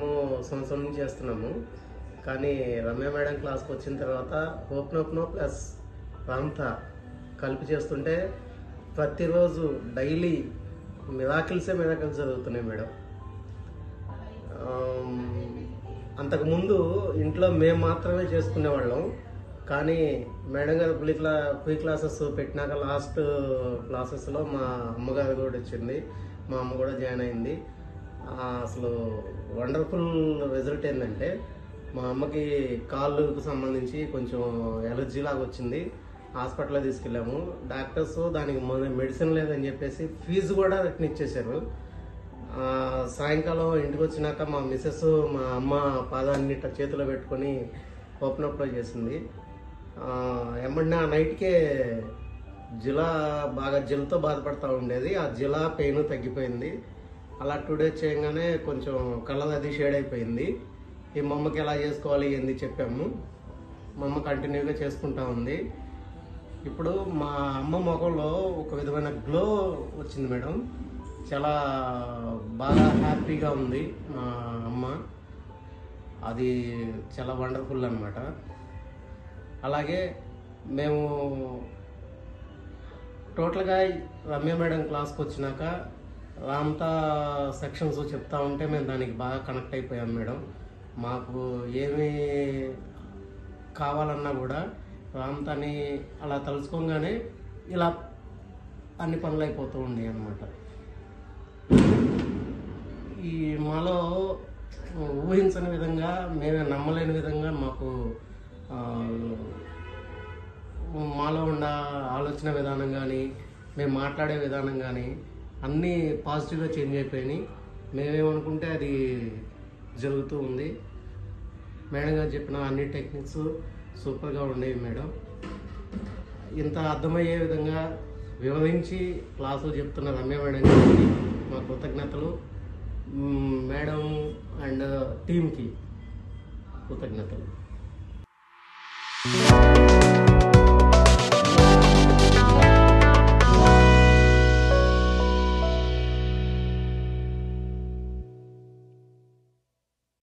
మేము సంవత్సరం నుంచి చేస్తున్నాము. కానీ రమ్య మేడం క్లాస్కి వచ్చిన తర్వాత ఓపెన్ ప్లస్ రామ్తా కలిపి చేస్తుంటే ప్రతిరోజు డైలీ మిరాకిల్స్ జరుగుతున్నాయి మేడం. అంతకుముందు ఇంట్లో మేము మాత్రమే చేసుకునేవాళ్ళం. కానీ మేడం గారు ప్రీ క్లాసెస్ పెట్టినాక లాస్ట్ క్లాసెస్లో మా అమ్మగారు కూడా వచ్చింది, మా అమ్మ కూడా జాయిన్ అయింది. అసలు వండర్ఫుల్ రిజల్ట్ ఏంటంటే మా అమ్మకి కాళ్ళకు సంబంధించి కొంచెం ఎలర్జీ లాగా వచ్చింది. హాస్పిటల్లో తీసుకెళ్ళాము. డాక్టర్స్ దానికి మెడిసిన్ లేదని చెప్పేసి ఫీజు కూడా రిటర్న్ ఇచ్చేశారు. సాయంకాలం ఇంటికి వచ్చినాక మా మిస్సెస్ మా అమ్మ పాదాన్ని చేతిలో పెట్టుకొని ఓపెన్ అప్లో చేసింది. ఏమన్నా నైట్కే జిల్తో బాధపడతా ఉండేది. ఆ జిలా పెయిన్ తగ్గిపోయింది. అలా 2 days చేయగానే కొంచెం కళ్ళది షేడ్ అయిపోయింది. ఈ మా అమ్మకి ఎలా చేసుకోవాలి ఏంది చెప్పాము. మా అమ్మ కంటిన్యూగా చేసుకుంటా ఉంది. ఇప్పుడు మా అమ్మ ముఖంలో ఒక విధమైన గ్లో వచ్చింది మేడం. చాలా బాగా హ్యాపీగా ఉంది మా అమ్మ. అది చాలా వండర్ఫుల్ అన్నమాట. అలాగే మేము టోటల్గా రమ్య మేడం క్లాస్కి వచ్చినాక రామ్తా సెక్షన్స్ చెప్తా ఉంటే మేము దానికి బాగా కనెక్ట్ అయిపోయాం మేడం. మాకు ఏమి కావాలన్నా కూడా రామ్తాని అలా తలుచుకోగానే ఇలా అన్ని పనులు అయిపోతూ ఉండేవి అన్నమాట. ఈ మాలో ఊహించని విధంగా, మేమే నమ్మలేని విధంగా మాకు మాలో ఉన్న ఆలోచన విధానం కానీ, మేము మాట్లాడే విధానం కానీ అన్నీ పాజిటివ్గా చేంజ్ అయిపోయినాయి. మేమేమనుకుంటే అది జరుగుతూ ఉంది. మేడం గారు చెప్పిన అన్ని టెక్నిక్స్ సూపర్గా ఉండేవి మేడం. ఇంత అర్థమయ్యే విధంగా వివరించి క్లాసులు చెప్తున్న రమ్య మేడం గారికి మా కృతజ్ఞతలు. మేడం అండ్ టీంకి కృతజ్ఞతలు.